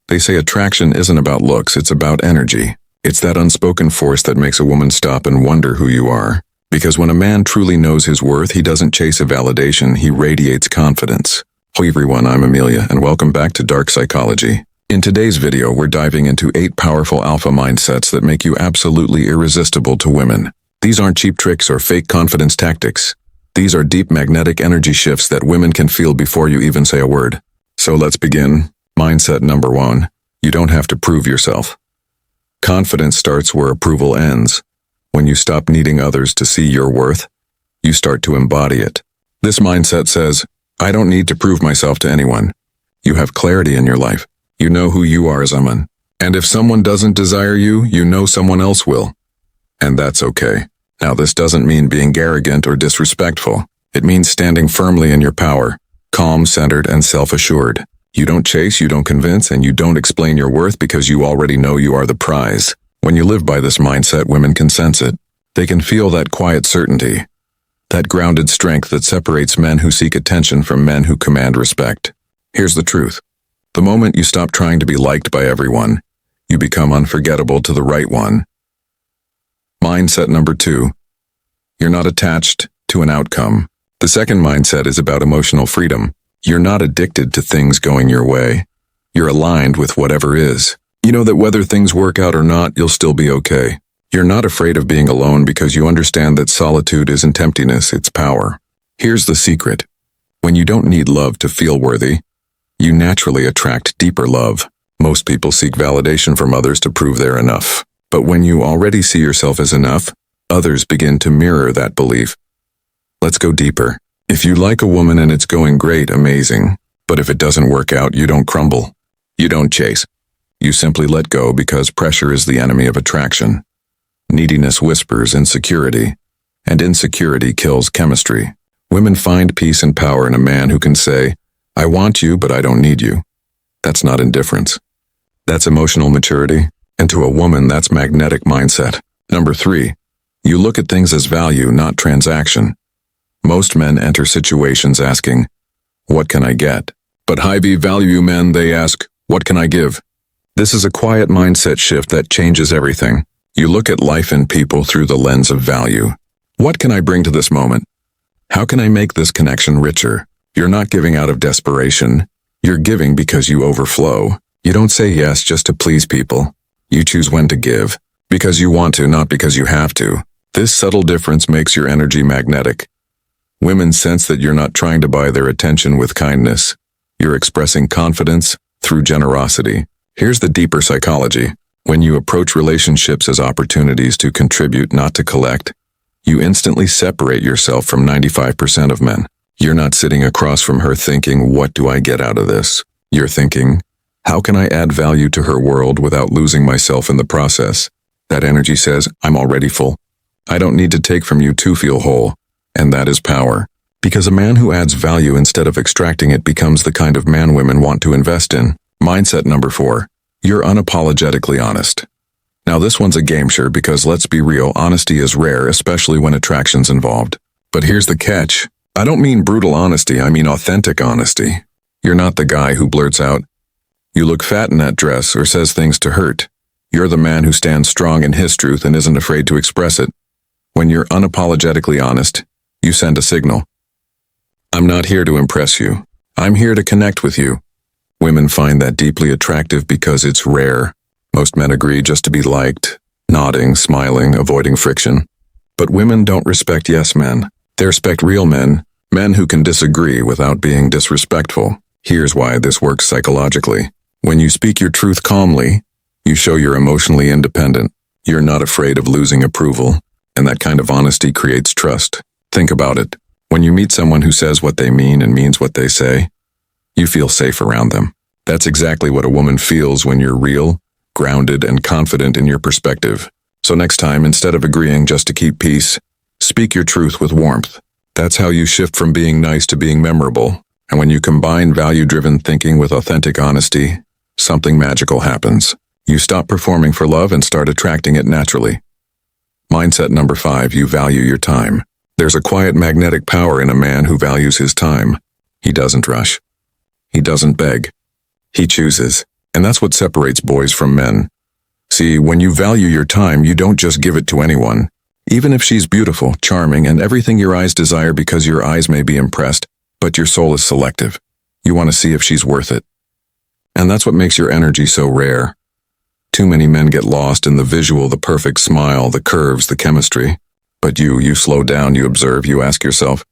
They say attraction isn't about looks, it's about energy. It's that unspoken force that makes a woman stop and wonder who you are. Because when a man truly knows his worth, he doesn't chase a validation, he radiates confidence. Hello everyone, I'm Amelia, and welcome back to Dark Psychology. In today's video, we're diving into 8 powerful alpha mindsets that make you absolutely irresistible to women. These aren't cheap tricks or fake confidence tactics. These are deep magnetic energy shifts that women can feel before you even say a word. So let's begin. Mindset number 1. You don't have to prove yourself. Confidence starts where approval ends. When you stop needing others to see your worth, you start to embody it. This mindset says, I don't need to prove myself to anyone. You have clarity in your life. You know who you are as a man. And if someone doesn't desire you, you know someone else will. And that's okay. Now, this doesn't mean being arrogant or disrespectful. It means standing firmly in your power, calm, centered, and self-assured. You don't chase, you don't convince, and you don't explain your worth because you already know you are the prize. When you live by this mindset, women can sense it. They can feel that quiet certainty, that grounded strength that separates men who seek attention from men who command respect. Here's the truth. The moment you stop trying to be liked by everyone, you become unforgettable to the right one. Mindset number 2. You're not attached to an outcome. The second mindset is about emotional freedom. You're not addicted to things going your way. You're aligned with whatever is. You know that whether things work out or not, you'll still be okay. You're not afraid of being alone because you understand that solitude isn't emptiness, it's power. Here's the secret. When you don't need love to feel worthy, you naturally attract deeper love. Most people seek validation from others to prove they're enough. But when you already see yourself as enough, others begin to mirror that belief. Let's go deeper. If you like a woman and it's going great, amazing. But if it doesn't work out, you don't crumble. You don't chase. You simply let go because pressure is the enemy of attraction. Neediness whispers insecurity, and insecurity kills chemistry. Women find peace and power in a man who can say, I want you, but I don't need you. That's not indifference. That's emotional maturity, and to a woman, that's magnetic mindset. Number 3. You look at things as value, not transaction. Most men enter situations asking, what can I get? But high value men, they ask, what can I give? This is a quiet mindset shift that changes everything. You look at life and people through the lens of value. What can I bring to this moment? How can I make this connection richer? You're not giving out of desperation. You're giving because you overflow. You don't say yes just to please people. You choose when to give, because you want to, not because you have to. This subtle difference makes your energy magnetic. Women sense that you're not trying to buy their attention with kindness. You're expressing confidence through generosity. Here's the deeper psychology. When you approach relationships as opportunities to contribute, not to collect, you instantly separate yourself from 95% of men. You're not sitting across from her thinking, what do I get out of this? You're thinking, how can I add value to her world without losing myself in the process? That energy says, I'm already full. I don't need to take from you to feel whole. And that is power. Because a man who adds value instead of extracting it becomes the kind of man women want to invest in. Mindset number 4. You're unapologetically honest. Now this one's a game show because let's be real, honesty is rare, especially when attraction's involved. But here's the catch. I don't mean brutal honesty, I mean authentic honesty. You're not the guy who blurts out, you look fat in that dress, or says things to hurt. You're the man who stands strong in his truth and isn't afraid to express it. When you're unapologetically honest, you send a signal. I'm not here to impress you. I'm here to connect with you. Women find that deeply attractive because it's rare. Most men agree just to be liked, nodding, smiling, avoiding friction. But women don't respect yes men. They respect real men, men who can disagree without being disrespectful. Here's why this works psychologically. When you speak your truth calmly, you show you're emotionally independent. You're not afraid of losing approval, and that kind of honesty creates trust. Think about it. When you meet someone who says what they mean and means what they say, you feel safe around them. That's exactly what a woman feels when you're real, grounded, and confident in your perspective. So next time, instead of agreeing just to keep peace, speak your truth with warmth. That's how you shift from being nice to being memorable. And when you combine value-driven thinking with authentic honesty, something magical happens. You stop performing for love and start attracting it naturally. Mindset number 5, you value your time. There's a quiet magnetic power in a man who values his time. He doesn't rush. He doesn't beg. He chooses. And that's what separates boys from men. See, when you value your time, you don't just give it to anyone. Even if she's beautiful, charming, and everything your eyes desire, because your eyes may be impressed, but your soul is selective. You want to see if she's worth it. And that's what makes your energy so rare. Too many men get lost in the visual, the perfect smile, the curves, the chemistry. But you slow down, you observe, you ask yourself,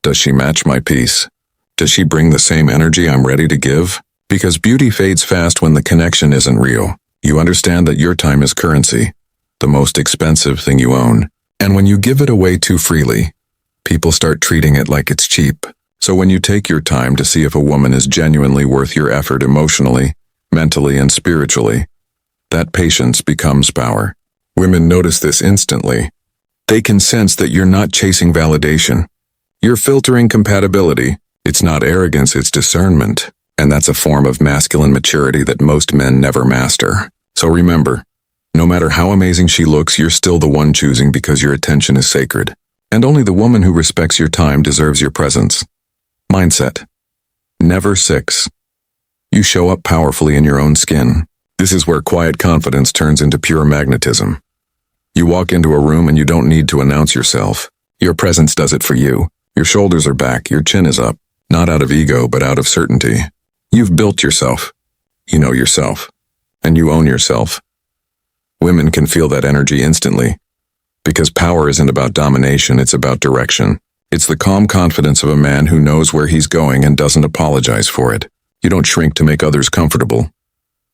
does she match my piece? Does she bring the same energy I'm ready to give? Because beauty fades fast when the connection isn't real. You understand that your time is currency, the most expensive thing you own. And when you give it away too freely, people start treating it like it's cheap. So when you take your time to see if a woman is genuinely worth your effort emotionally, mentally, and spiritually, that patience becomes power. Women notice this instantly. They can sense that you're not chasing validation. You're filtering compatibility. It's not arrogance, it's discernment. And that's a form of masculine maturity that most men never master. So remember, no matter how amazing she looks, you're still the one choosing because your attention is sacred. And only the woman who respects your time deserves your presence. Mindset. Never 6. You show up powerfully in your own skin. This is where quiet confidence turns into pure magnetism. You walk into a room and you don't need to announce yourself. Your presence does it for you. Your shoulders are back, your chin is up, not out of ego, but out of certainty. You've built yourself. You know yourself. And you own yourself. Women can feel that energy instantly. Because power isn't about domination, it's about direction. It's the calm confidence of a man who knows where he's going and doesn't apologize for it. You don't shrink to make others comfortable.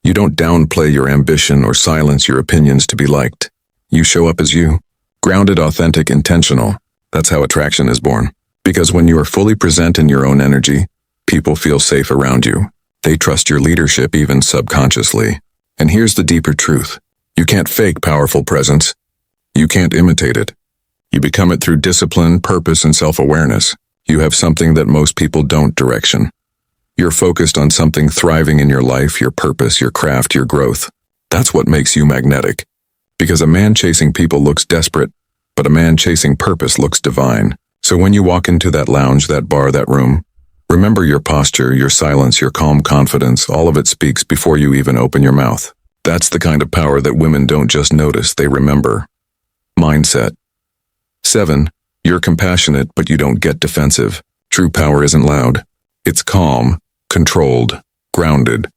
You don't downplay your ambition or silence your opinions to be liked. You show up as you. Grounded, authentic, intentional. That's how attraction is born. Because when you are fully present in your own energy, people feel safe around you. They trust your leadership even subconsciously. And here's the deeper truth. You can't fake powerful presence. You can't imitate it. You become it through discipline, purpose, and self-awareness. You have something that most people don't: direction. You're focused on something thriving in your life, your purpose, your craft, your growth. That's what makes you magnetic. Because a man chasing people looks desperate, but a man chasing purpose looks divine. So when you walk into that lounge, that bar, that room, remember your posture, your silence, your calm confidence, all of it speaks before you even open your mouth. That's the kind of power that women don't just notice, they remember. Mindset. 7. You're compassionate, but you don't get defensive. True power isn't loud. It's calm, controlled, grounded.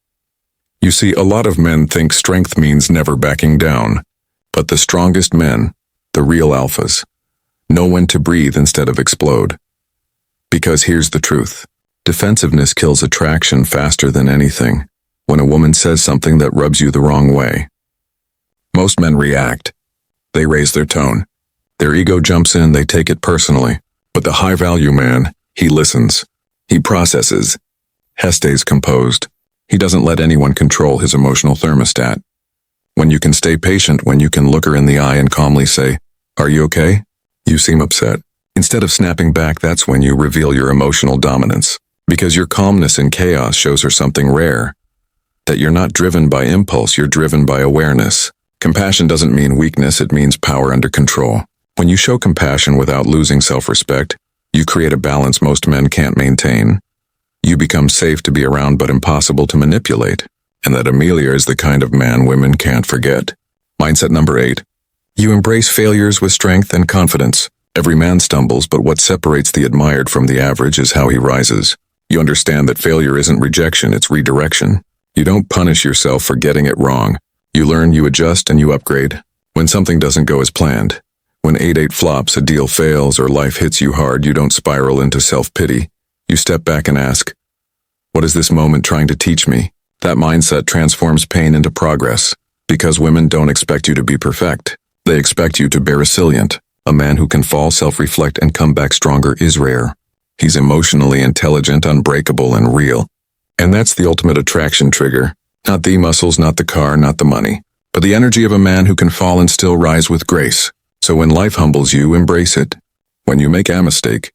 You see, a lot of men think strength means never backing down. But the strongest men, the real alphas, know when to breathe instead of explode. Because here's the truth. Defensiveness kills attraction faster than anything. When a woman says something that rubs you the wrong way, most men react. They raise their tone. Their ego jumps in, they take it personally. But the high-value man, he listens. He processes. He stays composed. He doesn't let anyone control his emotional thermostat. When you can stay patient, when you can look her in the eye and calmly say, "Are you okay? You seem upset." Instead of snapping back, that's when you reveal your emotional dominance. Because your calmness in chaos shows her something rare. That you're not driven by impulse, you're driven by awareness. Compassion doesn't mean weakness, it means power under control. When you show compassion without losing self-respect, you create a balance most men can't maintain. You become safe to be around but impossible to manipulate. And that Amelia is the kind of man women can't forget. Mindset number 8. You embrace failures with strength and confidence. Every man stumbles, but what separates the admired from the average is how he rises. You understand that failure isn't rejection, it's redirection. You don't punish yourself for getting it wrong. You learn, you adjust, and you upgrade. When something doesn't go as planned, when 8-8 flops, a deal fails, or life hits you hard, you don't spiral into self-pity. You step back and ask, what is this moment trying to teach me? That mindset transforms pain into progress. Because women don't expect you to be perfect. They expect you to be resilient. A man who can fall, self-reflect, and come back stronger is rare. He's emotionally intelligent, unbreakable, and real. And that's the ultimate attraction trigger. Not the muscles, not the car, not the money, but the energy of a man who can fall and still rise with grace. So when life humbles you, embrace it. When you make a mistake,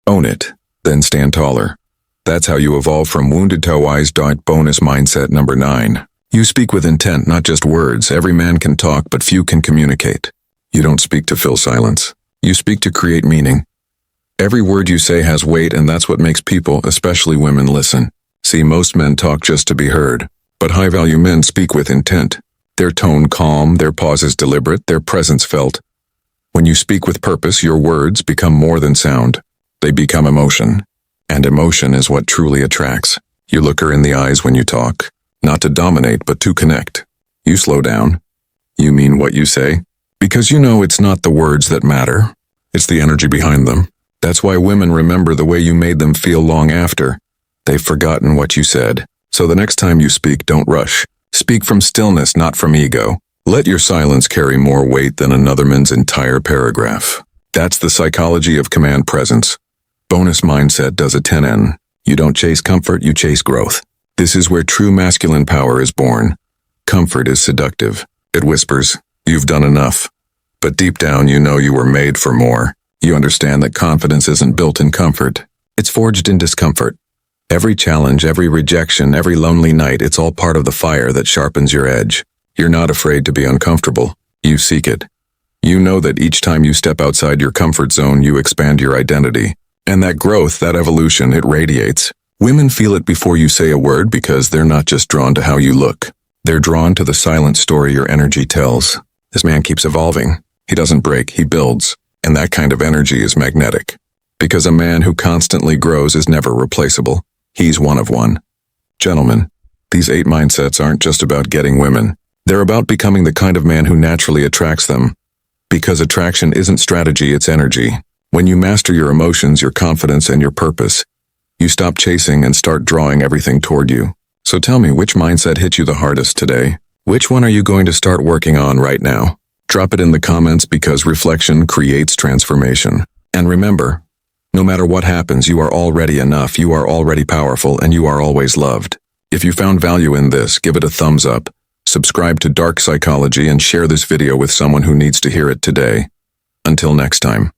own it, then stand taller. That's how you evolve from wounded to wise. Bonus mindset number 9. You speak with intent, not just words. Every man can talk, but few can communicate. You don't speak to fill silence. You speak to create meaning. Every word you say has weight, and that's what makes people, especially women, listen. See, most men talk just to be heard, But high-value men speak with intent. Their tone calm, their pauses deliberate, their presence felt. When you speak with purpose, your words become more than sound. They become emotion. And emotion is what truly attracts. You look her in the eyes when you talk, not to dominate but to connect. You slow down. You mean what you say? Because you know it's not the words that matter. It's the energy behind them. That's why women remember the way you made them feel long after. They've forgotten what you said. So the next time you speak, don't rush. Speak from stillness, not from ego. Let your silence carry more weight than another man's entire paragraph. That's the psychology of command presence. Bonus mindset does a 10N. You don't chase comfort, you chase growth. This is where true masculine power is born. Comfort is seductive. It whispers, "You've done enough." But deep down, you know you were made for more. You understand that confidence isn't built in comfort. It's forged in discomfort. Every challenge, every rejection, every lonely night, it's all part of the fire that sharpens your edge. You're not afraid to be uncomfortable. You seek it. You know that each time you step outside your comfort zone, you expand your identity. And that growth, that evolution, it radiates. Women feel it before you say a word because they're not just drawn to how you look. They're drawn to the silent story your energy tells. This man keeps evolving. He doesn't break, he builds. And that kind of energy is magnetic. Because a man who constantly grows is never replaceable. He's one of one. Gentlemen, these 8 mindsets aren't just about getting women. They're about becoming the kind of man who naturally attracts them. Because attraction isn't strategy, it's energy. When you master your emotions, your confidence, and your purpose, you stop chasing and start drawing everything toward you. So tell me, which mindset hit you the hardest today? Which one are you going to start working on right now? Drop it in the comments because reflection creates transformation. And remember, no matter what happens, you are already enough, you are already powerful, and you are always loved. If you found value in this, give it a thumbs up, subscribe to Dark Psychology, and share this video with someone who needs to hear it today. Until next time.